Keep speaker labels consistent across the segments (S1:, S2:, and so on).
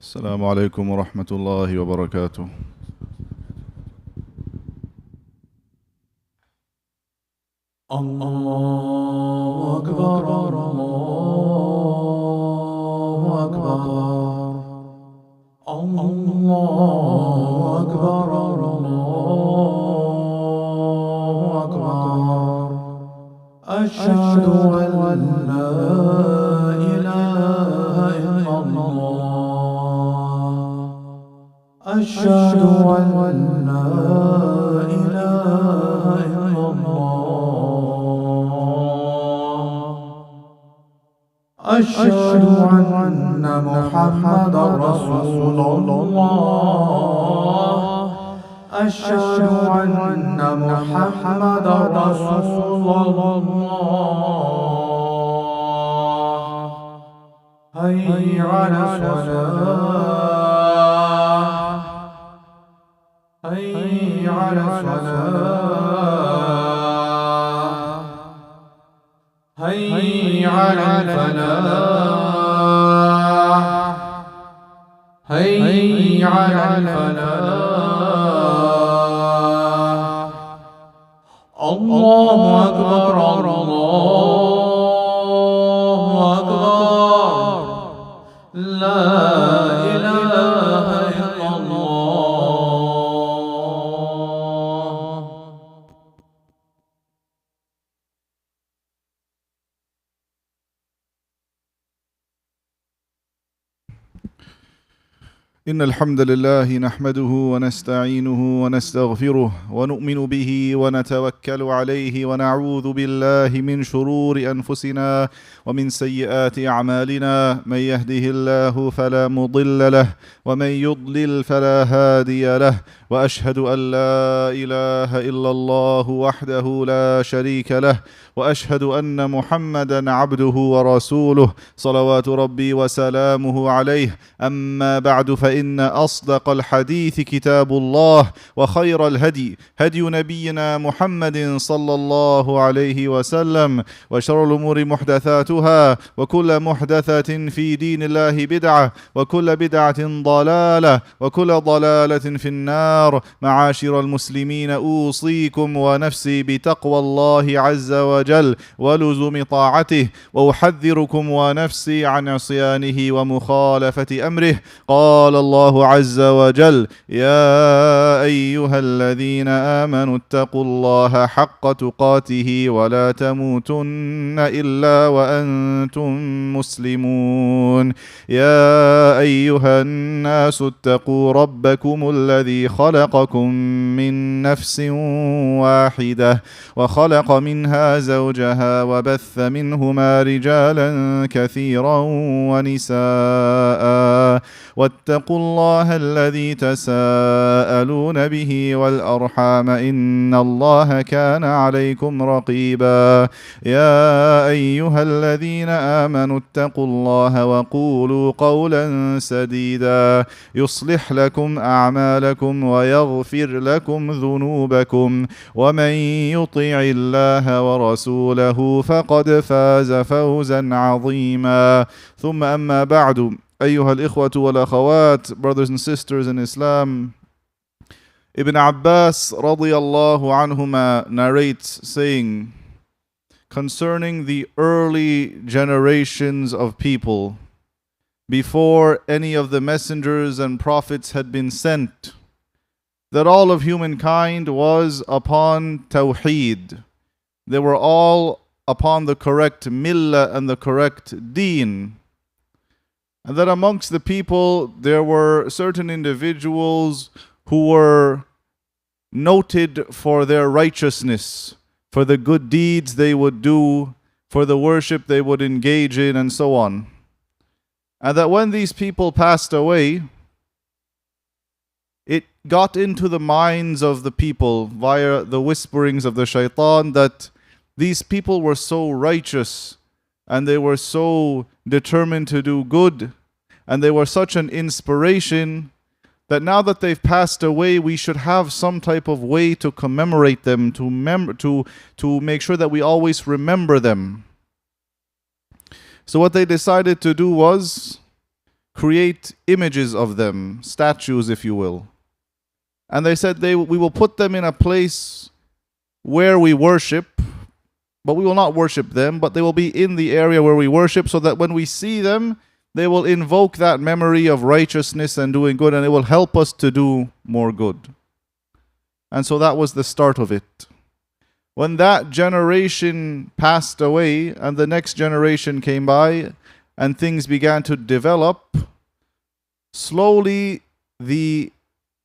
S1: السلام عليكم ورحمة الله وبركاته.
S2: الله أكبر الله أكبر الله أكبر الله أكبر أشهد أن لا إله إلا الله أشهد أن لا إله إلا الله أشهد أن محمدا رسول الله أشهد أن محمدا رسول الله هيا على الصلاة هيا على الصلاة هيا على الفلاح هيا على الفلاح الله أكبر الله أكبر لا إله إلا الله.
S1: إن الحمد لله نحمده ونستعينه ونستغفره ونؤمن به ونتوكل عليه ونعوذ بالله من شرور أنفسنا ومن سيئات أعمالنا. من يهده الله فلا مضل له ومن يضلل فلا هادي له، وأشهد أن لا إله إلا الله وحده لا شريك له، وأشهد أن محمدا عبده ورسوله صلوات ربي وسلامه عليه. أما بعد، فإن أصدق الحديث كتاب الله، وخير الهدي هدي نبينا محمد صلى الله عليه وسلم، وشر الأمور محدثاتها، وكل محدثة في دين الله بدعة، وكل بدعة ضلالة، وكل ضلالة في النار. معاشر المسلمين، أوصيكم ونفسي بتقوى الله عز وجل ولزوم طاعته، وأحذركم ونفسي عن عصيانه ومخالفة أمره. قال الله عز وجل: يا أيها الذين آمنوا اتقوا الله حق تقاته ولا تموتن إلا وأنتم مسلمون. يا أيها الناس اتقوا ربكم الذي خلقكم من نفس واحدة، وخلق منها زوجها، وبث منهما رجالا كثيرا ونساء. واتقوا الله الذي تساءلون به والأرحام، إن الله كان عليكم رقيبا. يا أيها الذين آمنوا اتقوا الله وقولوا قولا سديدا يصلح لكم أعمالكم ويغفر لكم ذنوبكم، ومن يطع الله ورسوله فقد فاز فوزا عظيما. ثم أما بعد، أيها الإخوة والأخوات, brothers and sisters in Islam, Ibn Abbas radiyallahu anhuma narrates saying concerning the early generations of people before any of the messengers and prophets had been sent, that all of humankind was upon Tawheed. They were all upon the correct millah and the correct deen. And that amongst the people there were certain individuals who were noted for their righteousness, for the good deeds they would do, for the worship they would engage in, and so on. And that when these people passed away, it got into the minds of the people via the whisperings of the shaitan that these people were so righteous and they were so determined to do good, and they were such an inspiration that now that they've passed away, we should have some type of way to commemorate them, to make sure that we always remember them. So what they decided to do was create images of them, statues if you will. And they said we will put them in a place where we worship, but we will not worship them, but they will be in the area where we worship, so that when we see them, they will invoke that memory of righteousness and doing good, and it will help us to do more good. And so that was the start of it. When that generation passed away and the next generation came by and things began to develop, slowly the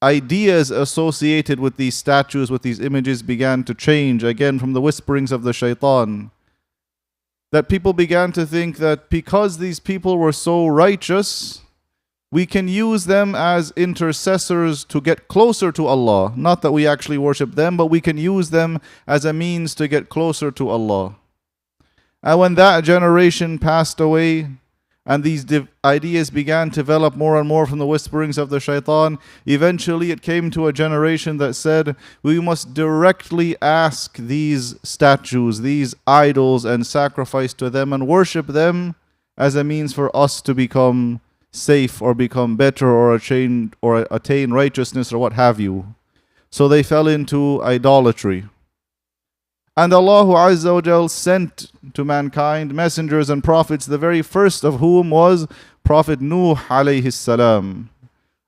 S1: ideas associated with these statues, with these images, began to change, again from the whisperings of the shaitan. That people began to think that because these people were so righteous, we can use them as intercessors to get closer to Allah. Not that we actually worship them, but we can use them as a means to get closer to Allah. And when that generation passed away, and these ideas began to develop more and more from the whisperings of the shaitan, eventually it came to a generation that said, we must directly ask these statues, these idols, and sacrifice to them and worship them as a means for us to become safe or become better or attain righteousness or what have you. So they fell into idolatry. And Allah Azza wa Jal sent to mankind messengers and prophets, the very first of whom was Prophet Nuh alayhi salam.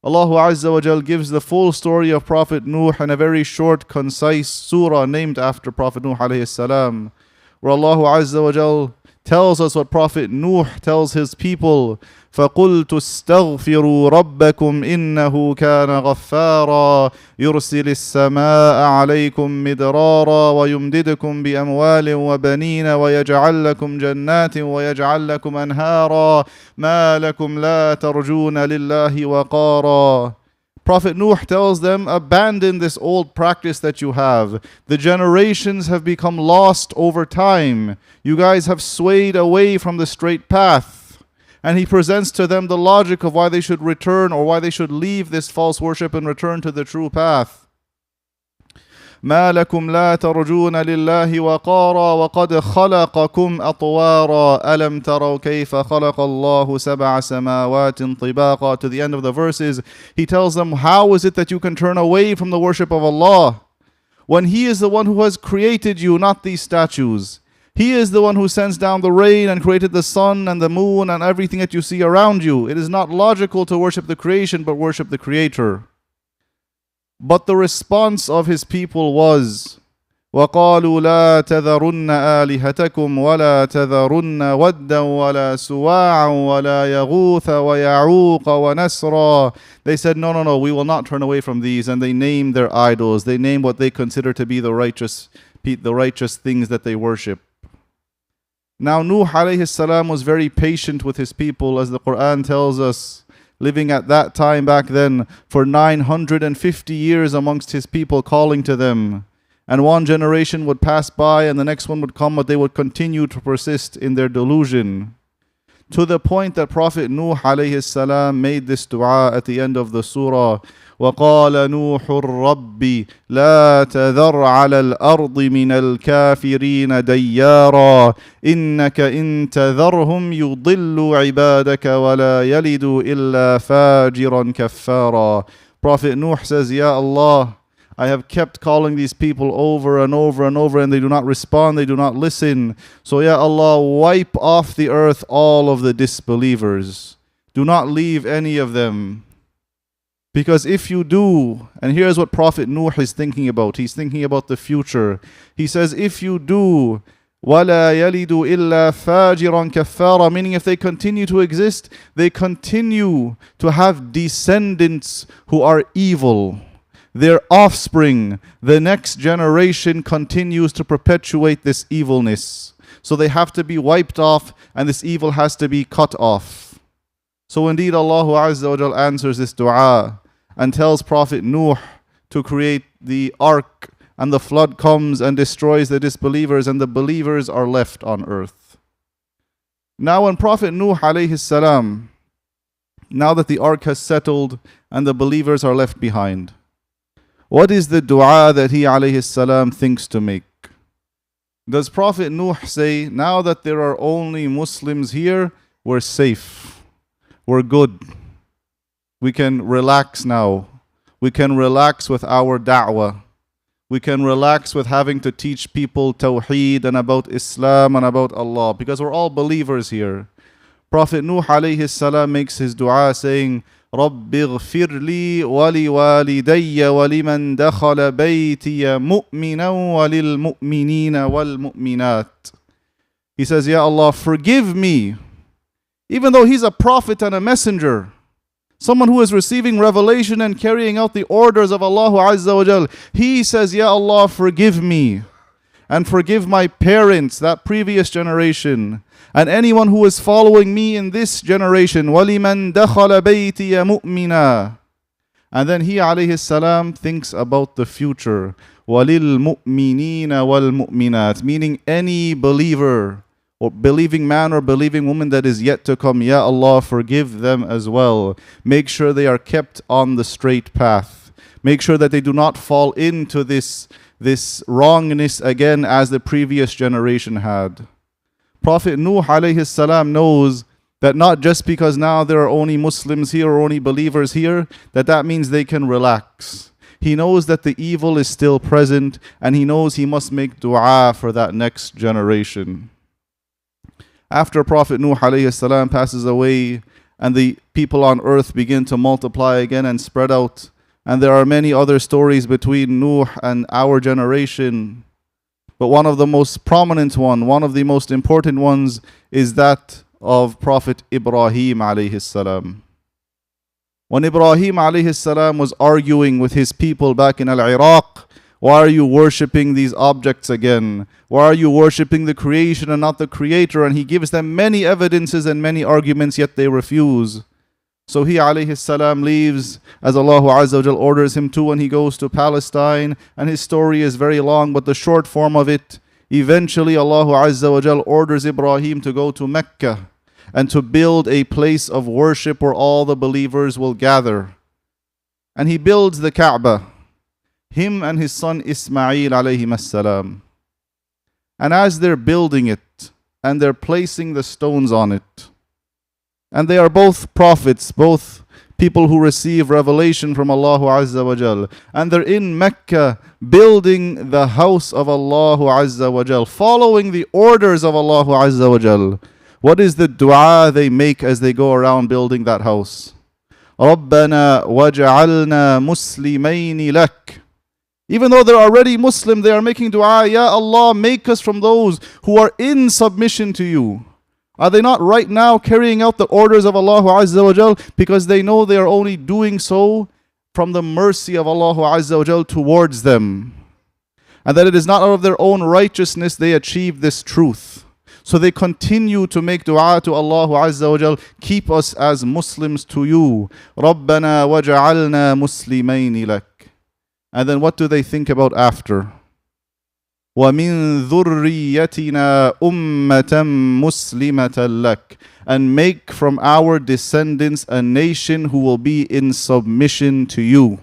S1: Allah Azza wa Jal gives the full story of Prophet Nuh in a very short, concise surah named after Prophet Nuh alayhi salam, where Allah Azza wa Jal tells us what Prophet Nuh tells his people. فَقُلْتُ اسْتَغْفِرُوا رَبَّكُمْ إِنَّهُ كَانَ غَفَّارًا يُرْسِلِ السَّمَاءَ عَلَيْكُمْ مِدْرَارًا وَيُمْدِدْكُمْ بِأَمْوَالٍ وَبَنِينَ وَيَجْعَلْ لَكُمْ جَنَّاتٍ وَيَجْعَلْ لَكُمْ أَنْهَارًا مَا لَكُمْ لَا تَرْجُونَ لِلَّهِ وَقَارًا. Prophet Nuh tells them, abandon this old practice that you have. The generations have become lost over time. You guys have swayed away from the straight path. And he presents to them the logic of why they should return or why they should leave this false worship and return to the true path. ما لكم لا ترجون لله وقارا وقد خلقكم أطوارا ألم تروا كيف خلق الله سبع سماوات طباقا. To the end of the verses, he tells them, how is it that you can turn away from the worship of Allah when He is the one who has created you, not these statues? He is the one who sends down the rain and created the sun and the moon and everything that you see around you. It is not logical to worship the creation, but worship the Creator. But the response of his people was, وَقَالُوا لَا تَذَرُنَّ آلِهَتَكُمْ وَلَا تَذَرُنَّ وَدًّا وَلَا سُوَاعًا وَلَا يَغُوثَ وَيَعُوقَ وَنَسْرًا. They said, no, we will not turn away from these. And they named their idols. They named what they consider to be the righteous things that they worship. Now Nuh alayhi salam was very patient with his people, as the Quran tells us, living at that time back then for 950 years amongst his people, calling to them. And one generation would pass by and the next one would come, but they would continue to persist in their delusion. To the point that Prophet Nuh alayhi salam made this dua at the end of the surah. وقال نوح رب لا تذر على الأرض من الكافرين ديارا إنك إن تذرهم يضل عبادك ولا يلد إلا فاجرا كفارا. Prophet Nuh says, Ya Allah, I have kept calling these people over and over and over, and they do not respond, they do not listen. So Ya Allah, wipe off the earth all of the disbelievers. Do not leave any of them. Because if you do, and here's what Prophet Nuh is thinking about. He's thinking about the future. He says, if you do, وَلَا يَلِدُ إِلَّا فَاجِرًا كَفَّارًا, meaning if they continue to exist, they continue to have descendants who are evil. Their offspring, the next generation, continues to perpetuate this evilness. So they have to be wiped off, and this evil has to be cut off. So indeed Allah Azza wa Jal answers this dua and tells Prophet Nuh to create the ark, and the flood comes and destroys the disbelievers, and the believers are left on earth. Now when Prophet Nuh alayhi salam, now that the ark has settled and the believers are left behind, what is the dua that he alayhi salam thinks to make? Does Prophet Nuh say, now that there are only Muslims here, we're safe? We're good. We can relax now. We can relax with our da'wah. We can relax with having to teach people Tawheed and about Islam and about Allah, because we're all believers here. Prophet Nuh alayhi salam makes his dua saying, رَبِّ اغْفِرْ لِي وَلِوَالِدَيَّ وَلِمَنْ دَخَلَ بَيْتِيَ مُؤْمِنًا وَلِلْمُؤْمِنِينَ وَالْمُؤْمِنَاتِ. He says, Ya Allah, forgive me. Even though he's a prophet and a messenger, someone who is receiving revelation and carrying out the orders of Allah Azza wa Jal, he says, Ya Allah, forgive me. And forgive my parents, that previous generation, and anyone who is following me in this generation. وَلِمَنْ دَخَلَ بَيْتِيَ مُؤْمِنًا. And then he alayhi salam thinks about the future. وَلِلْمُؤْمِنِينَ وَالْمُؤْمِنَاتِ. Meaning any believer or believing man or believing woman that is yet to come. Ya Allah, forgive them as well. Make sure they are kept on the straight path. Make sure that they do not fall into this wrongness again as the previous generation had. Prophet Nuh alayhi salam knows that not just because now there are only Muslims here or only believers here, that means they can relax. He knows that the evil is still present, and he knows he must make dua for that next generation. After Prophet Nuh alayhi salam passes away and the people on earth begin to multiply again and spread out, and there are many other stories between Nuh and our generation, but one of the most prominent one of the most important ones is that of Prophet Ibrahim alayhi salam. When Ibrahim alayhi salam was arguing with his people back in Iraq, why are you worshipping these objects again? Why are you worshipping the creation and not the creator? And he gives them many evidences and many arguments, yet they refuse. So he alayhi salam leaves as Allah Azza wa Jal orders him to, and he goes to Palestine, and his story is very long, but the short form of it, eventually Allah Azza wa Jal orders Ibrahim to go to Mecca and to build a place of worship where all the believers will gather. And he builds the Kaaba, him and his son Ismail alayhi salam. And as they're building it and they're placing the stones on it, and they are both prophets, both people who receive revelation from Allah Azza wa Jal, and they're in Mecca building the house of Allah Azza wa Jal, following the orders of Allah Azza wa Jal. What is the dua they make as they go around building that house? رَبَّنَا وَجَعَلْنَا مُسْلِمَيْنِ لَكَ. Even though they're already Muslim, they are making dua, Ya Allah, make us from those who are in submission to you. Are they not right now carrying out the orders of Allah Azza wa Jal because they know they are only doing so from the mercy of Allah Azza wa Jal towards them, and that it is not out of their own righteousness they achieve this truth? So they continue to make dua to Allah Azza wa Jal, keep us as Muslims to you. رَبَّنَا وَجَعَلْنَا مُسْلِمَيْنِ لَكَ. And then what do they think about after? وَمِن ذُرِّيَّتِنَا أُمَّةً مُسْلِمَةً لَكَ. And make from our descendants a nation who will be in submission to you.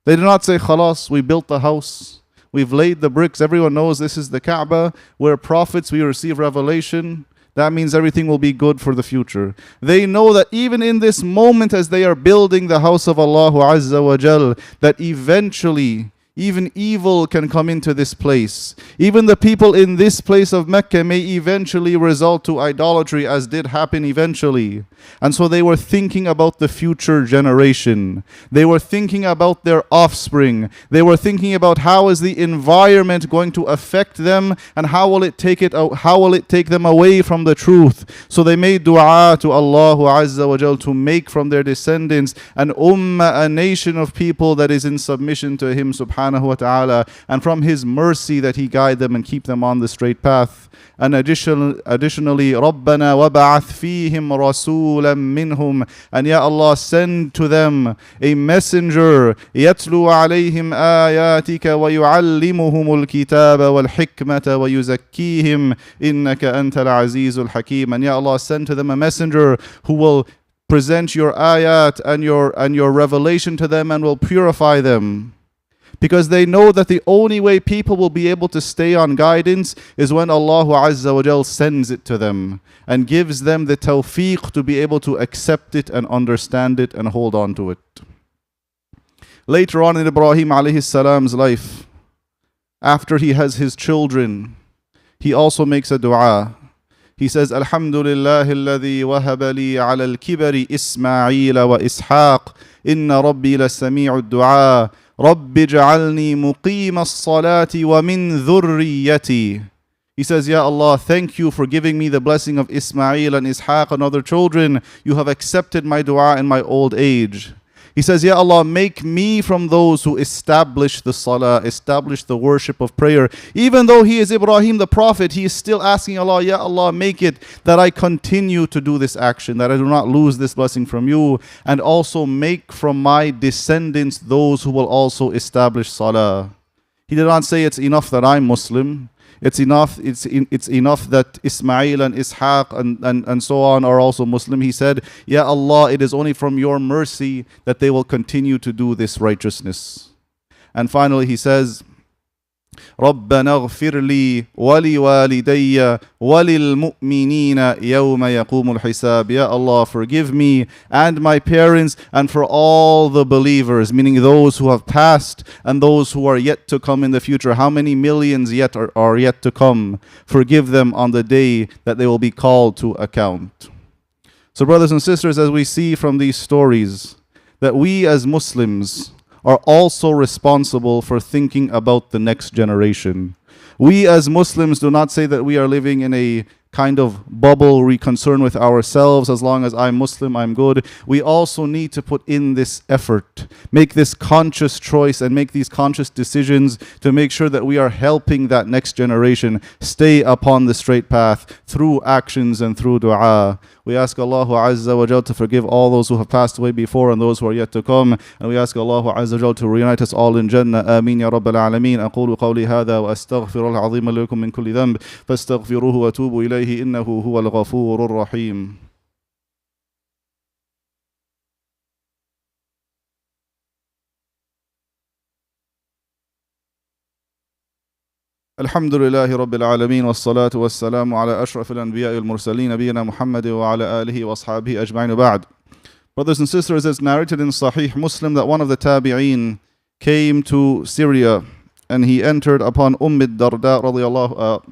S1: They do not say, Khalas, we built the house, we've laid the bricks, everyone knows this is the Kaaba, we're prophets, we receive revelation, that means everything will be good for the future. They know that even in this moment as they are building the house of Allah Azza wa Jal, that eventually even evil can come into this place. Even the people in this place of Mecca may eventually result to idolatry, as did happen eventually. And so they were thinking about the future generation. They were thinking about their offspring. They were thinking about how is the environment going to affect them, and how will it take them away from the truth. So they made dua to Allah Azza wa Jal to make from their descendants an ummah, a nation of people that is in submission to Him subhanahu wa ta'ala, and from His mercy that He guide them and keep them on the straight path. And additionally, رَبَّنَا وَبَعَثْ فِيهِمْ رَسُولًا مِّنْهُمْ. And Ya Allah, send to them a messenger, يَتْلُو عَلَيْهِمْ آيَاتِكَ وَيُعَلِّمُهُمُ الْكِتَابَ وَالْحِكْمَةَ وَيُزَكِّيهِمْ إِنَّكَ أَنْتَ الْعَزِيزُ الْحَكِيمُ. And Ya Allah, send to them a messenger who will present your ayat and your revelation to them and will purify them. Because they know that the only way people will be able to stay on guidance is when Allah Azza wa Jal sends it to them and gives them the tawfiq to be able to accept it and understand it and hold on to it. Later on in Ibrahim alayhi salam's life, after he has his children, he also makes a dua. He says, Alhamdulillah alladhi wahaba li ala al-kibari Ismaila wa Ishaq, inna rabbi la sami'u dua. Rabbi ja'alni muqima as-salati wa min dhurriyyati. He says, Ya Allah, thank you for giving me the blessing of Ismail and Ishaq and other children. You have accepted my dua in my old age. He says, Ya Allah, make me from those who establish the salah, establish the worship of prayer. Even though he is Ibrahim the Prophet, he is still asking Allah, Ya Allah, make it that I continue to do this action, that I do not lose this blessing from you. And also make from my descendants those who will also establish salah. He did not say it's enough that I'm Muslim. It's enough that Ismail and Ishaq and so on are also Muslim. He said, Ya Allah, it is only from your mercy that they will continue to do this righteousness. And finally he says, رَبَّنَا اغْفِرْ لِي وَلِوَالِدَيَّ وَلِلْمُؤْمِنِينَ يَوْمَ يَقُومُ الْحِسَابِ. Ya Allah, forgive me and my parents and for all the believers, meaning those who have passed and those who are yet to come in the future. How many millions yet are yet to come? Forgive them on the day that they will be called to account. So brothers and sisters, as we see from these stories, that we as Muslims are also responsible for thinking about the next generation. We as Muslims do not say that we are living in a kind of bubble, we concern with ourselves. As long as I'm Muslim, I'm good. We also need to put in this effort, make this conscious choice and make these conscious decisions to make sure that we are helping that next generation stay upon the straight path through actions and through dua. We ask Allah Azza wa Jal to forgive all those who have passed away before and those who are yet to come. And we ask Allah Azza wa Jal to reunite us all in Jannah. Ameen ya Rabbal Alameen. أقول قولي هذا وأستغفر العظيم لكم من كل ذنب فاستغفروه وتوبوا إليه إنه هو الغفور الرحيم. الحمد لله رب العالمين والصلاة والسلام على أشرف الأنبياء والمرسلين نبينا محمد وعلى آله وأصحابه أجمعين وبعد. Brothers and sisters, it's narrated in Sahih Muslim that one of the tabi'een came to Syria and he entered upon Darda radiyallahu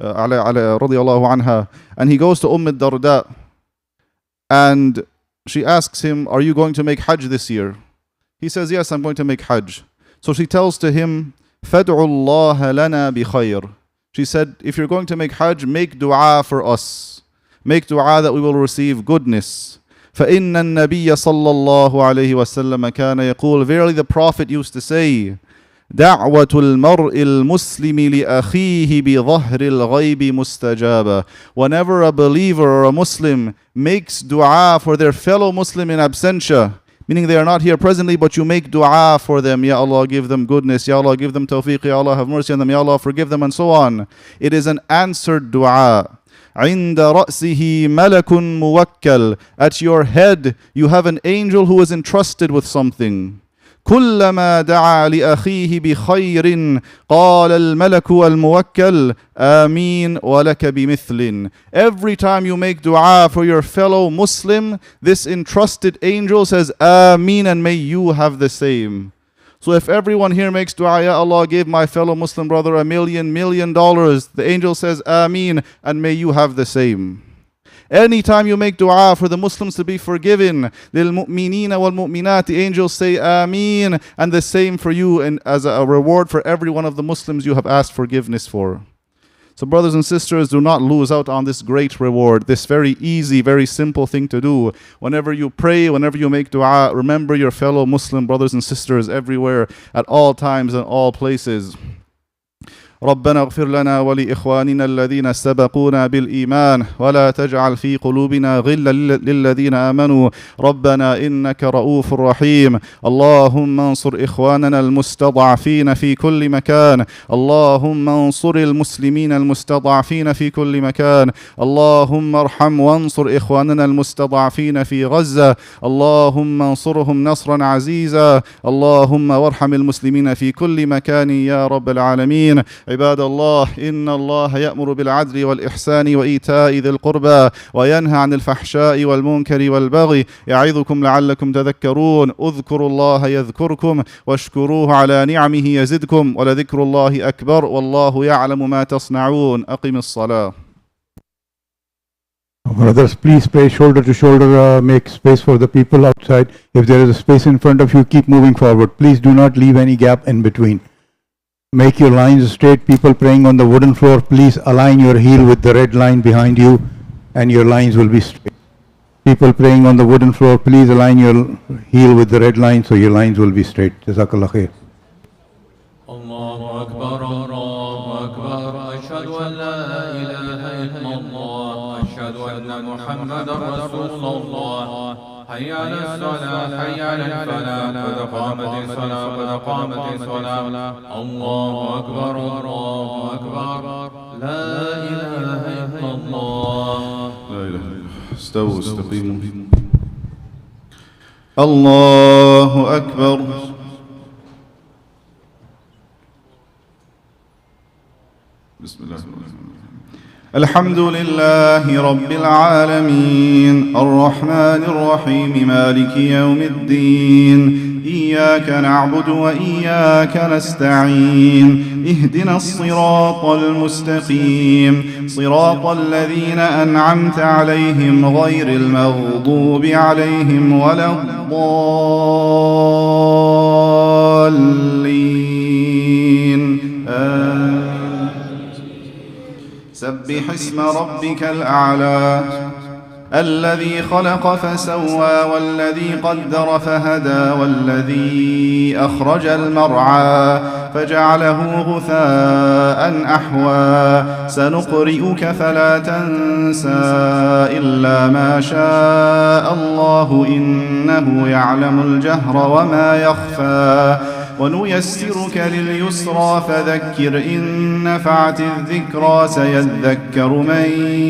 S1: anha, and he goes to Darda and she asks him, are you going to make Hajj this year? He says, yes, I'm going to make Hajj. So she tells to him, فَادْعُ اللَّهَ لَنَا بِخَيْرٍ. She said, if you're going to make Hajj, make dua for us. Make dua that we will receive goodness. فَإِنَّ النَّبِيَّ صَلَّى اللَّهُ عَلَيْهِ وَسَلَّمَ كَانَ يَقُولُ. Verily the Prophet used to say, دعوة المرء المسلم لأخيه بظهر الغيب مستجابة. Whenever a believer or a Muslim makes dua for their fellow Muslim in absentia, meaning they are not here presently, but you make dua for them. Ya Allah, give them goodness. Ya Allah, give them tawfiq. Ya Allah, have mercy on them. Ya Allah, forgive them, and so on. It is an answered dua. عند رأسه ملك موكل. At your head, you have an angel who is entrusted with something. كلما دعا لأخيه بخير قال الملك الموكل آمين ولك بمثل. Every time you make dua for your fellow Muslim, this entrusted angel says Ameen, and may you have the same. So if everyone here makes dua, Ya Allah, give my fellow Muslim brother $1 million, the angel says Ameen, and may you have the same. Anytime you make dua for the Muslims to be forgiven, لِلْمُؤْمِنِينَ وَالْمُؤْمِنَاتِ, the angels say Ameen, and the same for you, and as a reward for every one of the Muslims you have asked forgiveness for. So brothers and sisters, do not lose out on this great reward, this very easy, very simple thing to do. Whenever you pray, whenever you make dua, remember your fellow Muslim brothers and sisters everywhere, at all times and all places. ربنا اغفر لنا ولإخواننا الذين سبقونا بالإيمان ولا تجعل في قلوبنا غلا للذين آمنوا ربنا إنك رؤوف رحيم. اللهم انصر إخواننا المستضعفين في كل مكان، اللهم انصر المسلمين المستضعفين في كل مكان، اللهم ارحم وانصر إخواننا المستضعفين في غزة، اللهم انصرهم نصرا عزيزا، اللهم وارحم المسلمين في كل مكان يا رب العالمين. عباد الله، إن الله يأمر بالعدل والإحسان وإيتاء ذي القربى وينهى عن الفحشاء والمنكر والبغي يعظكم لعلكم تذكرون. اذكروا الله يذكركم واشكروه على نعمه يزدكم ولذكر الله أكبر والله يعلم ما تصنعون. أقم الصلاة.
S3: Brothers, please pray shoulder to shoulder, make space for the people outside. If there is a space in front of you, keep moving forward. Please do not leave any gap in between. Make your lines straight. People praying on the wooden floor, please align your heel with the red line behind you and your lines will be straight. People praying on the wooden floor, please align your heel with the red line so your lines will be straight. Jazakallah khair.
S2: الله أكبر الله أكبر أشهد أن لا إله إلا الله أشهد أن محمدا رسول الله حي على الصلاة حي على الفلاح قد قامت الصلاة قد قامت الصلاة الله أكبر الله أكبر لا إله إلا الله.
S1: لا إله إلا الله. استووا استقيموا. الله أكبر. بسم الله الرحمن الرحيم. الحمد لله رب العالمين الرحمن الرحيم مالك يوم الدين إياك نعبد وإياك نستعين اهدنا الصراط المستقيم صراط الذين أنعمت عليهم غير المغضوب عليهم ولا الضالين آمين. سبح اسم ربك الأعلى الذي خلق فسوى والذي قدر فهدى والذي أخرج المرعى فجعله غثاء أحوى سنقرئك فلا تنسى إلا ما شاء الله إنه يعلم الجهر وما يخفى ونيسرك لليسرى فذكر إن نفعت الذكرى سيذكر من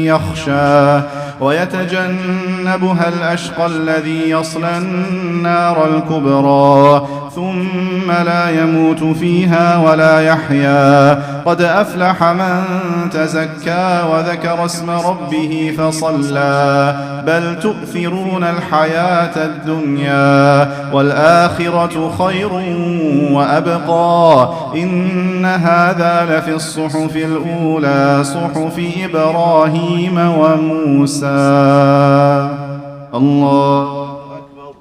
S1: يخشى ويتجنبها الأشقى الذي يصلى النار الكبرى ثم لا يموت فيها ولا يحيا قد أفلح من تزكى وذكر اسم ربه فصلى بل تؤثرون الحياة الدنيا والآخرة خير وأبقى إن هذا لفي الصحف الأولى صحف إبراهيم وموسى. الله أكبر.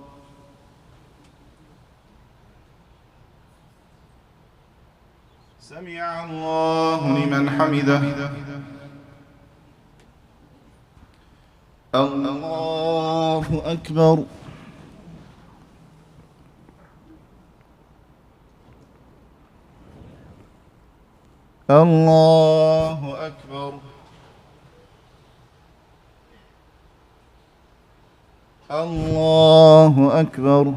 S1: سمع الله لمن حمده. الله أكبر. الله أكبر. الله أكبر.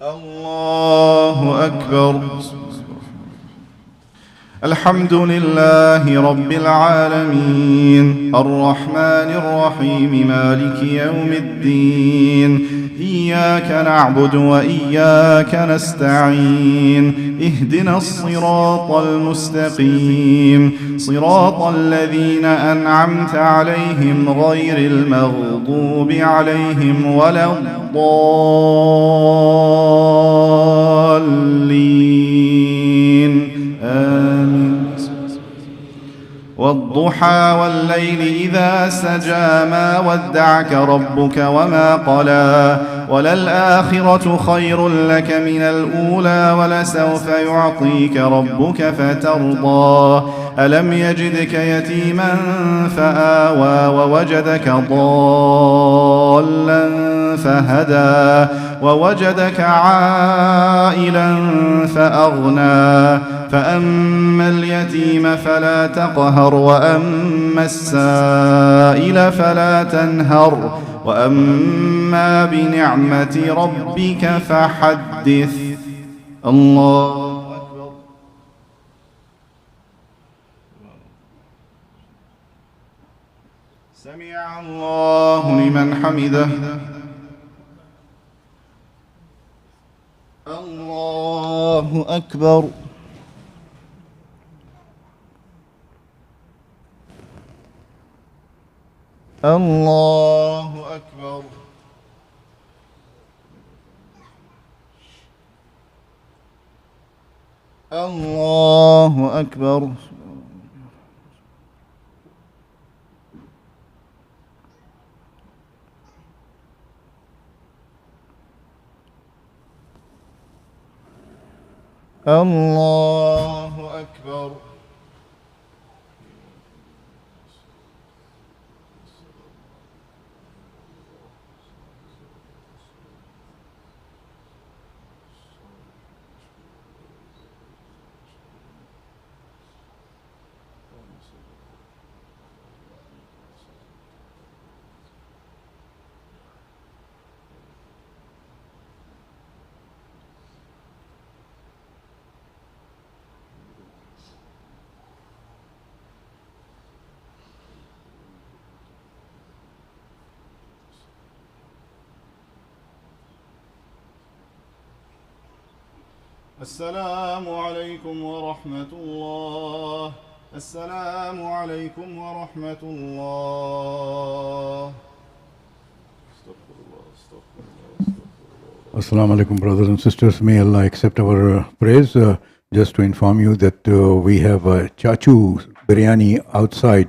S1: الله أكبر. الحمد لله رب العالمين الرحمن الرحيم مالك يوم الدين إياك نعبد وإياك نستعين اهدنا الصراط المستقيم صراط الذين أنعمت عليهم غير المغضوب عليهم ولا الضالين آمين. والضحى والليل إذا سجى ما ودعك ربك وما قلى وللآخرة خير لك من الأولى ولسوف يعطيك ربك فترضى ألم يجدك يتيما فآوى ووجدك ضالا فهدى ووجدك عائلا فأغنى فأما اليتيم فلا تقهر وأما السائل فلا تنهر وأما بنعمة ربك فحدث. الله أكبر. سمع الله لمن حمده. الله أكبر. الله أكبر. الله أكبر. الله أكبر. السلام عليكم ورحمة الله. السلام عليكم ورحمة الله.
S3: Assalamu alaikum, brothers and sisters. May Allah accept our praise. Just to inform you that we have a chachu biryani outside,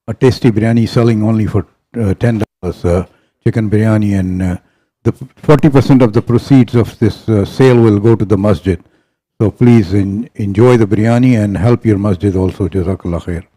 S3: a tasty biryani selling only for $10, chicken biryani, and the 40% of the proceeds of this sale will go to the masjid. So please enjoy the biryani and help your masjid also. Jazakallah khair.